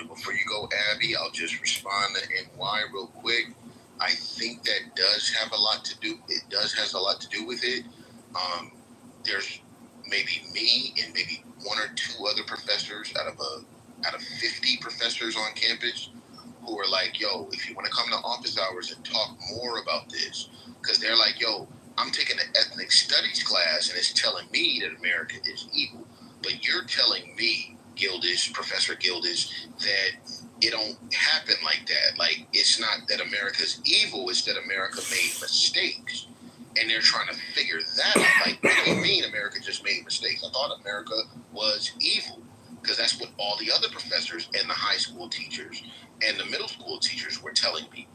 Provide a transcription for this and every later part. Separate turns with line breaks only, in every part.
before you go, Abby, I'll just respond to NY real quick. I think that does have a lot to do. It does has a lot to do with it. There's maybe me and maybe one or two other professors out of 50 professors on campus who are like, yo, if you want to come to office hours and talk more about this, because they're like, yo, I'm taking an ethnic studies class and it's telling me that America is evil, but you're telling me, Professor Gildish, that it don't happen like that. Like, it's not that America's evil, it's that America made mistakes. And they're trying to figure that out. Like, what do you mean America just made mistakes? I thought America was evil. Because that's what all the other professors and the high school teachers and the middle school teachers were telling me.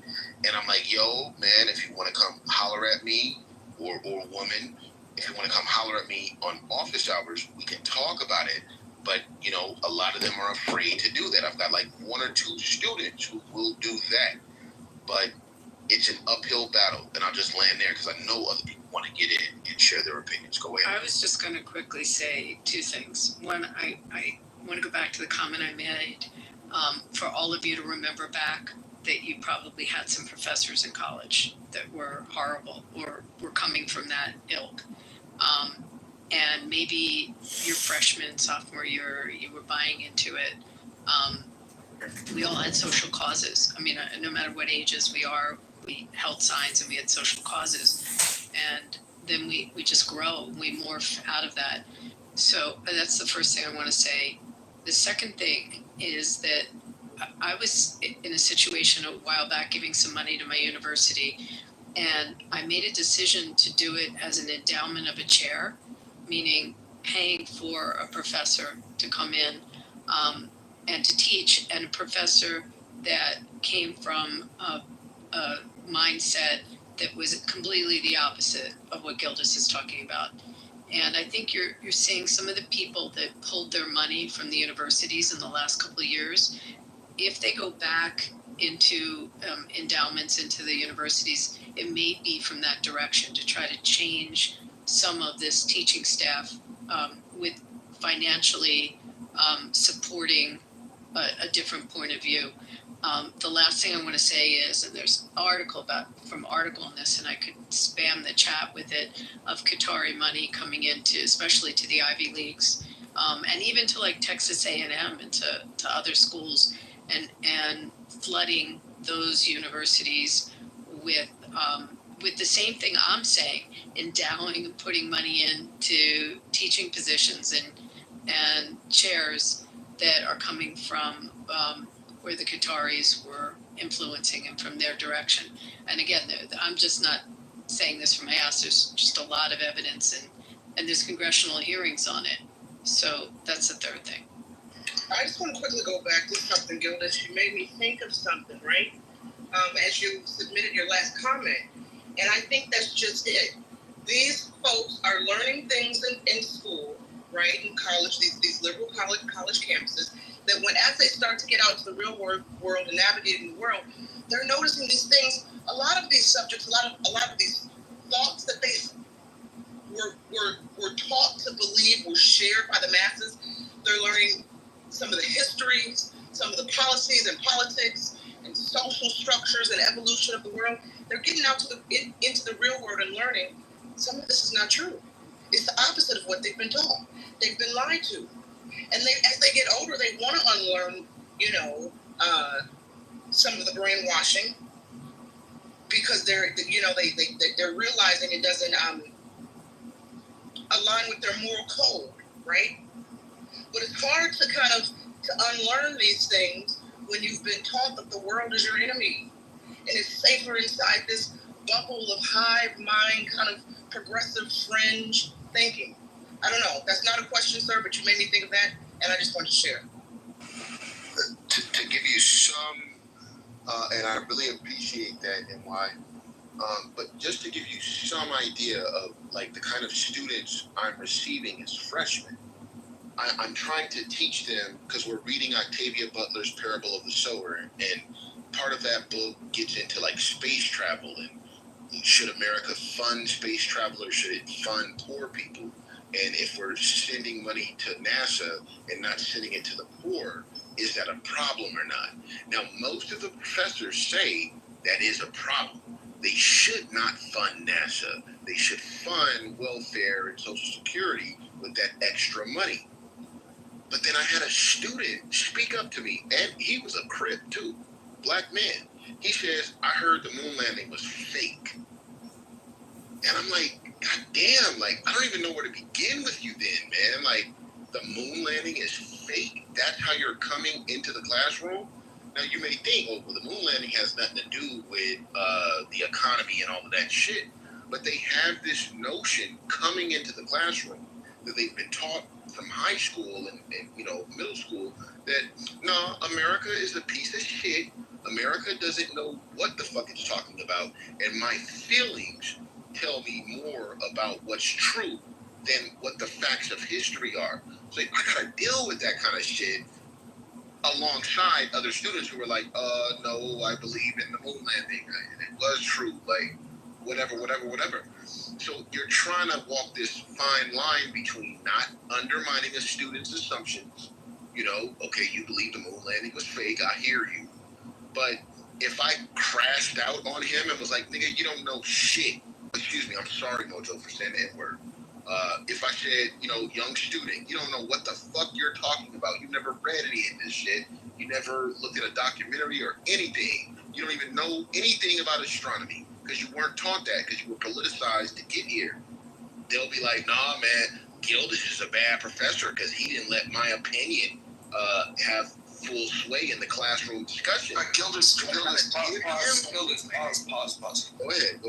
And I'm like, yo, man, if you want to come holler at me, or woman, if you want to come holler at me on office hours, we can talk about it. But, a lot of them are afraid to do that. I've got like one or two students who will do that. But it's an uphill battle, and I'll just land there because I know other people want to get in and share their opinions. Go ahead.
I was just going to quickly say two things. One, I want to go back to the comment I made. For all of you to remember back that you probably had some professors in college that were horrible or were coming from that ilk. And maybe your freshman, sophomore year, you were buying into it. We all had social causes. I mean, no matter what ages we are, we held signs and we had social causes. And then we just grow, we morph out of that. So that's the first thing I want to say. The second thing is that I was in a situation a while back giving some money to my university, and I made a decision to do it as an endowment of a chair, meaning paying for a professor to come in and to teach, and a professor that came from a mindset that was completely the opposite of what Gildas is talking about. And I think you're seeing some of the people that pulled their money from the universities in the last couple of years. If they go back into endowments into the universities, it may be from that direction to try to change some of this teaching staff with financially supporting a different point of view. The last thing I want to say is, and there's article on this, and I could spam the chat with it, of Qatari money coming into, especially to the Ivy Leagues, and even to like Texas A&M and to other schools, and flooding those universities with the same thing I'm saying, endowing and putting money into teaching positions and chairs that are coming from where the Qataris were influencing and from their direction. And again, I'm just not saying this from my ass. There's just a lot of evidence, and there's congressional hearings on it. So that's the third thing.
I just want to quickly go back to something, Gildas. You made me think of something, right? As you submitted your last comment. And I think that's just it. These folks are learning things in school, right, in college, these liberal college campuses, that as they start to get out to the real world and navigating the world, they're noticing these things. A lot of these subjects, a lot of these thoughts that they were taught to believe were shared by the masses. They're learning some of the histories, some of the policies and politics and social structures and evolution of the world. They're getting out into the real world and learning some of this is not true. It's the opposite of what they've been taught. They've been lied to. And as they get older, they want to unlearn, some of the brainwashing, because they're realizing it doesn't align with their moral code, right? But it's hard to unlearn these things when you've been taught that the world is your enemy, and it's safer inside this bubble of hive mind kind of progressive fringe thinking. I don't know. That's not a question, sir, but you made me think of that, and I just wanted to share.
To give you some, and I really appreciate that and why, but just to give you some idea of like the kind of students I'm receiving as freshmen, I'm trying to teach them, because we're reading Octavia Butler's Parable of the Sower, and part of that book gets into like space travel, and should America fund space travel or should it fund poor people? And if we're sending money to NASA and not sending it to the poor, is that a problem or not? Now, most of the professors say that is a problem. They should not fund NASA. They should fund welfare and Social Security with that extra money. But then I had a student speak up to me, and he was a Crip too, black man. He says, I heard the moon landing was fake. And I'm like, God damn, like, I don't even know where to begin with you then, man. Like, the moon landing is fake? That's how you're coming into the classroom? Now, you may think, oh, well, the moon landing has nothing to do with the economy and all of that shit. But they have this notion coming into the classroom that they've been taught from high school and middle school that, no, America is a piece of shit. America doesn't know what the fuck it's talking about. And my feelings tell me more about what's true than what the facts of history are. So I gotta deal with that kind of shit alongside other students who were like, no, I believe in the moon landing and it was true, like whatever. So you're trying to walk this fine line between not undermining a student's assumptions. Okay, you believe the moon landing was fake, I hear you. But if I crashed out on him and was like, nigga, you don't know shit. Excuse me, I'm sorry, Mojo, for saying that word. If I said, young student, you don't know what the fuck you're talking about. You never read any of this shit. You never looked at a documentary or anything. You don't even know anything about astronomy because you weren't taught that because you were politicized to get here. They'll be like, nah, man, Gildas is a bad professor because he didn't let my opinion have full sway in the classroom discussion.
Gildas, pause.
Go ahead.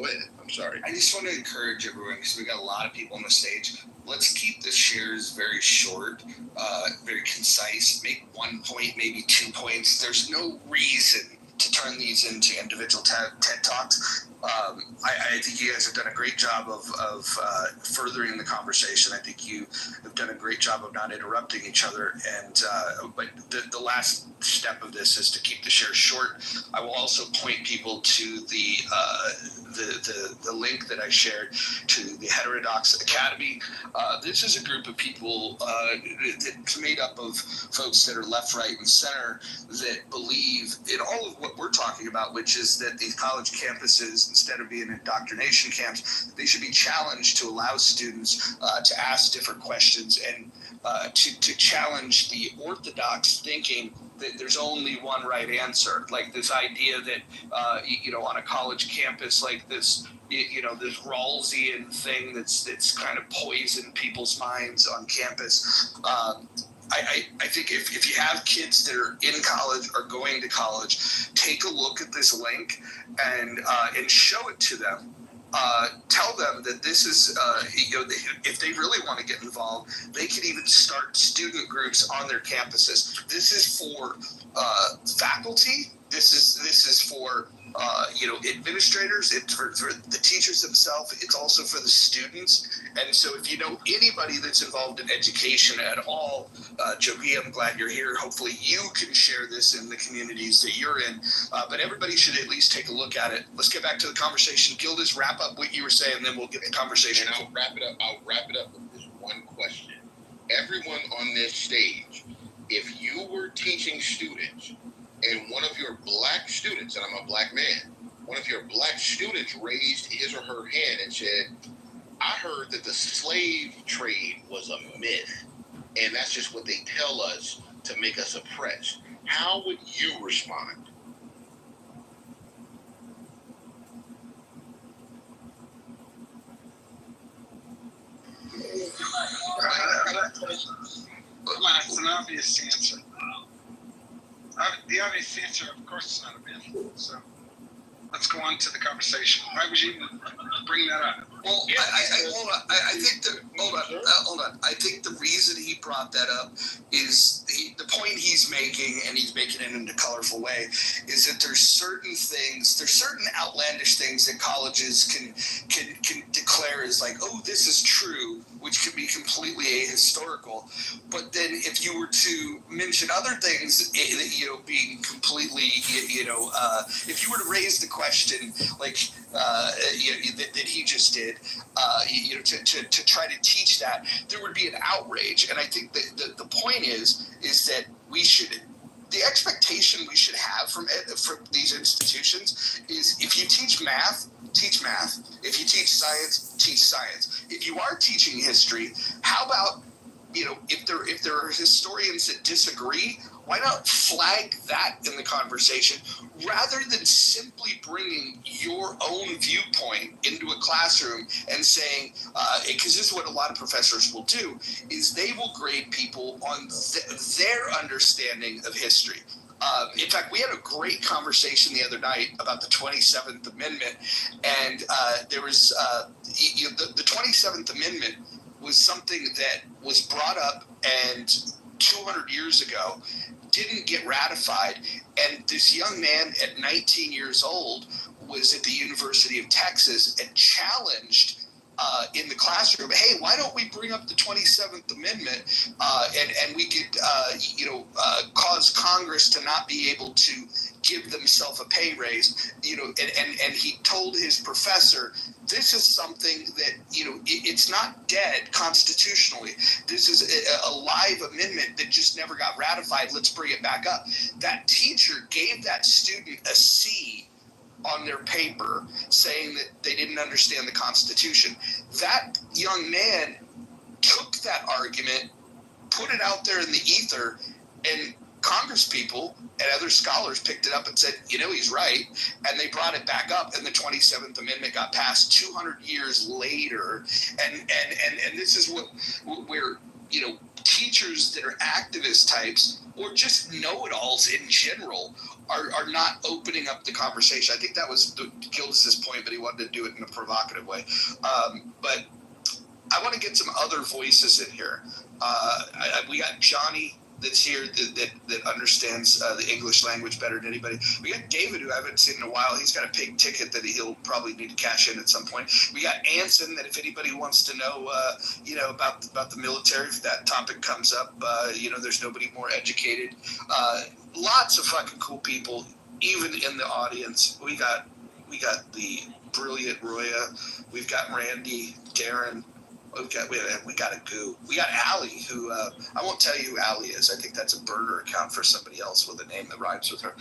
I'm sorry.
I just want to encourage everyone, because we got a lot of people on the stage. Let's keep the shares very short, very concise. Make 1 point, maybe 2 points. There's no reason to turn these into individual TED Talks. I think you guys have done a great job of furthering the conversation. I think you have done a great job of not interrupting each other. And but the last step of this is to keep the shares short. I will also point people to the link that I shared to the Heterodox Academy. This is a group of people that's made up of folks that are left, right, and center that believe in all of what we're talking about, which is that these college campuses, instead of being indoctrination camps, they should be challenged to allow students to ask different questions and to challenge the orthodox thinking that there's only one right answer. Like this idea that, on a college campus like this, this Rawlsian thing that's kind of poisoned people's minds on campus. I think if you have kids that are in college or going to college, take a look at this link and show it to them. Tell them that this is, if they really want to get involved, they can even start student groups on their campuses. This is for faculty. This is for administrators. It's for the teachers themselves. It's also for the students. And so if you know anybody that's involved in education at all, Jogi, I'm glad you're here. Hopefully you can share this in the communities that you're in. But everybody should at least take a look at it. Let's get back to the conversation. Gildas, wrap up what you were saying, then we'll get the conversation.
And I'll wrap it up with this one question. Everyone on this stage, if you were teaching students and one of your black students, and I'm a black man, one of your black students raised his or her hand and said, I heard that the slave trade was a myth, and that's just what they tell us to make us oppressed. How would you respond?
It's an obvious answer. The obvious answer, of course, it's not a myth. So let's go on to the conversation. Why would you even bring that up?
Well, hold on. Hold on. I think the reason he brought that up is the point he's making, and he's making it in a colorful way, is that there's certain outlandish things that colleges can declare as like, oh, this is true, which can be completely ahistorical. But then if you were to mention other things, being completely, if you were to raise the question like that he just did, to try to teach that, there would be an outrage. And I think that the point is that we should the expectation we should have from these institutions is if you teach math, teach math. If you teach science, teach science. If you are teaching history, how about, if there are historians that disagree, why not flag that in the conversation rather than simply bringing your own viewpoint into a classroom and saying, because this is what a lot of professors will do, is they will grade people on their understanding of history. In fact, we had a great conversation the other night about the 27th Amendment, and there was the 27th Amendment was something that was brought up and 200 years ago didn't get ratified, and this young man at 19 years old was at the University of Texas and challenged in the classroom, hey, why don't we bring up the 27th Amendment and we could, cause Congress to not be able to give themselves a pay raise, and he told his professor, this is something that, it's not dead constitutionally. This is a live amendment that just never got ratified. Let's bring it back up. That teacher gave that student a C on their paper saying that they didn't understand the Constitution. That young man took that argument, put it out there in the ether, and Congress people and other scholars picked it up and said, he's right. And they brought it back up, and the 27th Amendment got passed 200 years later. And this is where teachers that are activist types or just know-it-alls in general are not opening up the conversation. I think that was Gildas's point, but he wanted to do it in a provocative way. But I want to get some other voices in here. We got Johnny that's here that understands the English language better than anybody. We got David, who I haven't seen in a while. He's got a pink ticket that he'll probably need to cash in at some point. We got Anson, that if anybody wants to know, about the military, if that topic comes up, there's nobody more educated. Lots of fucking cool people, even in the audience. We got the brilliant Roya. We've got Randy, Darren. We got a goo. We got Allie, who I won't tell you who Allie is. I think that's a burner account for somebody else with a name that rhymes with her.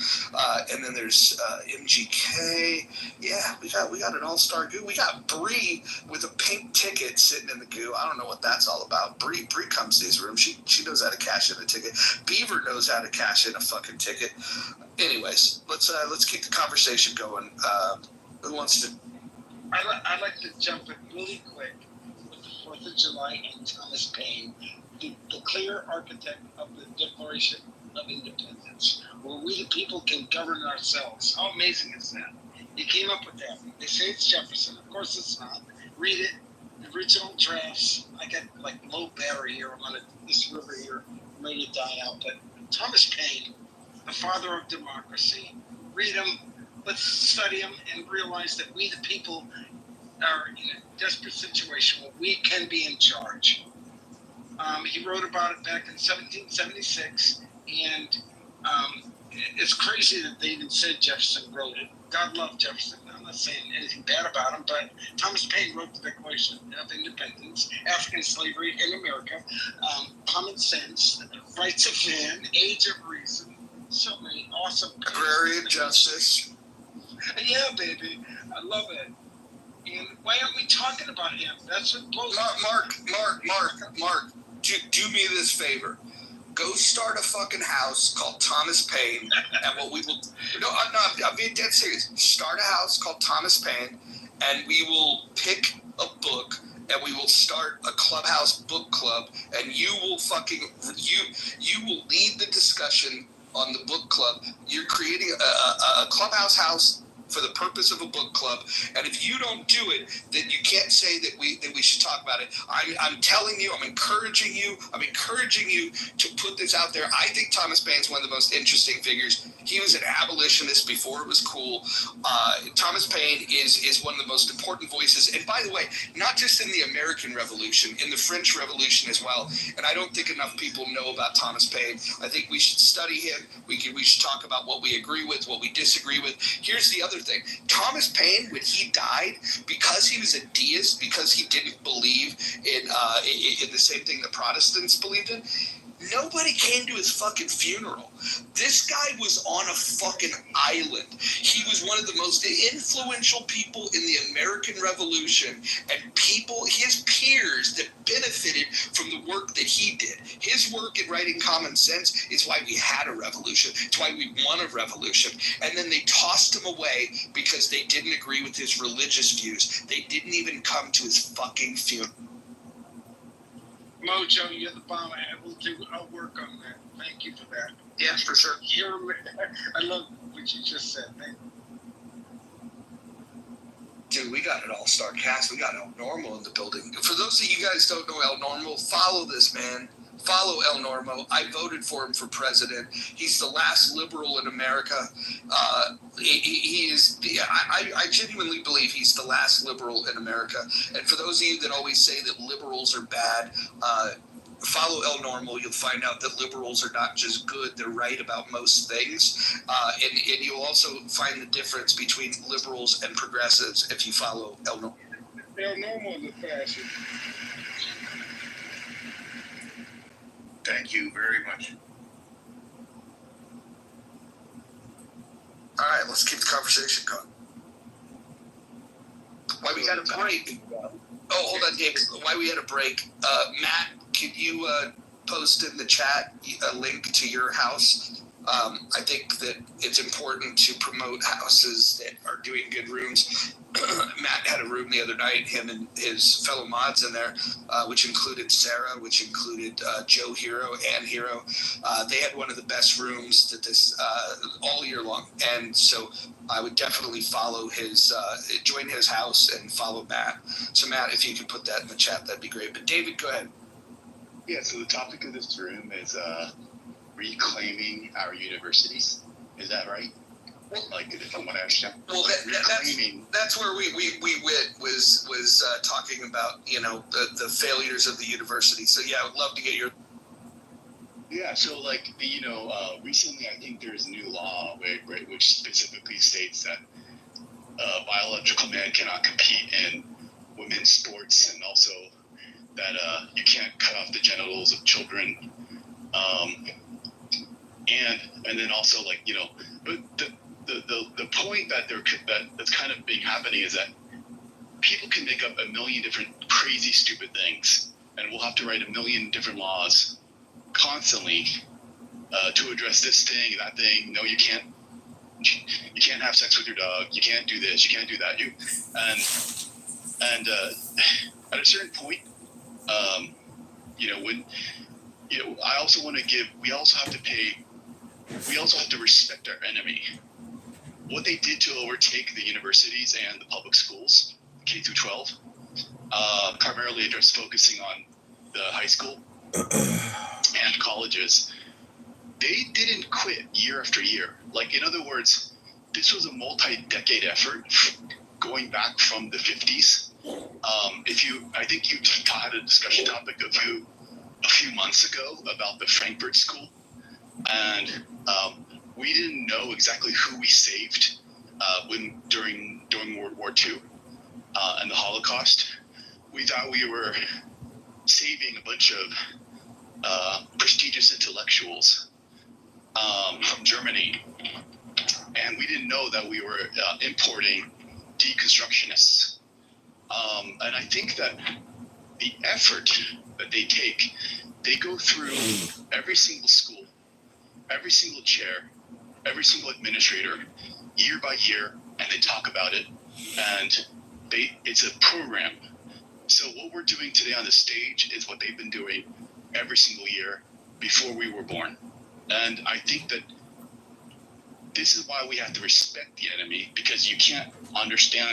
And then there's MGK. Yeah, we got an all-star goo. We got Bree with a pink ticket sitting in the goo. I don't know what that's all about. Bree comes to these rooms. She knows how to cash in a ticket. Beaver knows how to cash in a fucking ticket. Anyways, let's keep the conversation going. Who wants to?
I'd like to jump in really quick. 4th of July and Thomas Paine, the clear architect of the Declaration of Independence, where we the people can govern ourselves. How amazing is that? He came up with that. They say it's Jefferson. Of course it's not. Read it. The original drafts. I got low battery here. I'm on this river here. I'm ready to die out. But Thomas Paine, the father of democracy. Read him. Let's study him and realize that we the people are in a desperate situation where we can be in charge. He wrote about it back in 1776, and it's crazy that they even said Jefferson wrote it. God loved Jefferson. I'm not saying anything bad about him, but Thomas Paine wrote the Declaration of Independence, African slavery in America, common sense, rights of man, age of reason, so many awesome
Agrarian justice.
Yeah, baby, I love it. And why aren't we talking about him? That's what blows.
Mark, do me this favor. Go start a fucking house called Thomas Paine, and what we will. No, I'm being dead serious. Start a house called Thomas Paine, and we will pick a book, and we will start a clubhouse book club, and you will you will lead the discussion on the book club. You're creating a clubhouse house for the purpose of a book club, and if you don't do it, then you can't say that we should talk about it. I'm telling you, I'm encouraging you to put this out there. I think Thomas Paine's one of the most interesting figures. He was an abolitionist before it was cool. Thomas Paine is one of the most important voices, and by the way, not just in the American Revolution, in the French Revolution as well. And I don't think enough people know about Thomas Paine. I think we should study him. We should talk about what we agree with, what we disagree with. Here's the other thing. Thomas Paine, when he died, because he was a deist, because he didn't believe in the same thing that Protestants believed in, Nobody came to his fucking funeral. This guy was on a fucking island. He was one of the most influential people in the American Revolution, and people, his peers that benefited from the work that he did. His work in writing Common Sense is why we had a revolution. It's why we won a revolution. And then they tossed him away because they didn't agree with his religious views. They didn't even come to his fucking funeral.
Mojo, you're the bomb. I'll work on that. Thank you for that.
Yeah, for sure.
I love what you just said. Thank you.
Dude, we got an all-star cast. We got El Normo in the building. For those of you guys who don't know El Normo, follow this man. Follow El Normo. I voted for him for president. He's the last liberal in America. He is the. I genuinely believe he's the last liberal in America. And for those of you that always say that liberals are bad, follow El Normo. You'll find out that liberals are not just good; they're right about most things. And you'll also find the difference between liberals and progressives if you follow El Normo.
El Normo is a fascist.
Thank you very much.
All right, let's keep the conversation going. Why we got a break? Oh, hold on, David. Why we had a break? Matt, could you post in the chat a link to your house? I think that it's important to promote houses that are doing good rooms. Matt had a room the other night, him and his fellow mods in there, which included Sarah, which included Joe Hero and Hero. They had one of the best rooms that this all year long. And so I would definitely follow his, join his house and follow Matt. So Matt, if you could put that in the chat, that'd be great. But David, go ahead.
Yeah, so the topic of this room is reclaiming our universities. Is that right? Like, if I want to understand.
Well, that's where we went was talking about, you know, the failures of the university. So yeah, I would love to get your.
Yeah, so like recently I think there's a new law right, which specifically states that biological men cannot compete in women's sports, and also that you can't cut off the genitals of children, and then also like but the point that's kind of been happening is that people can make up a million different crazy stupid things, and we'll have to write a million different laws constantly to address this thing, that thing. No, you can't have sex with your dog. You can't do this. You can't do that. And at a certain point, I also want to give. We also have to respect our enemy. What they did to overtake the universities and the public schools, K through 12, primarily focusing on the high school and colleges, they didn't quit year after year. Like, in other words, this was a multi-decade effort going back from the 50s. I think you had a discussion topic a few months ago about the Frankfurt School, and we didn't know exactly who we saved during World War II and the Holocaust. We thought we were saving a bunch of prestigious intellectuals from Germany, and we didn't know that we were importing deconstructionists. And I think that the effort that they go through every single school, every single chair, every single administrator, year by year, and they talk about it. And it's a program. So what we're doing today on the stage is what they've been doing every single year before we were born. And I think that this is why we have to respect the enemy, because you can't understand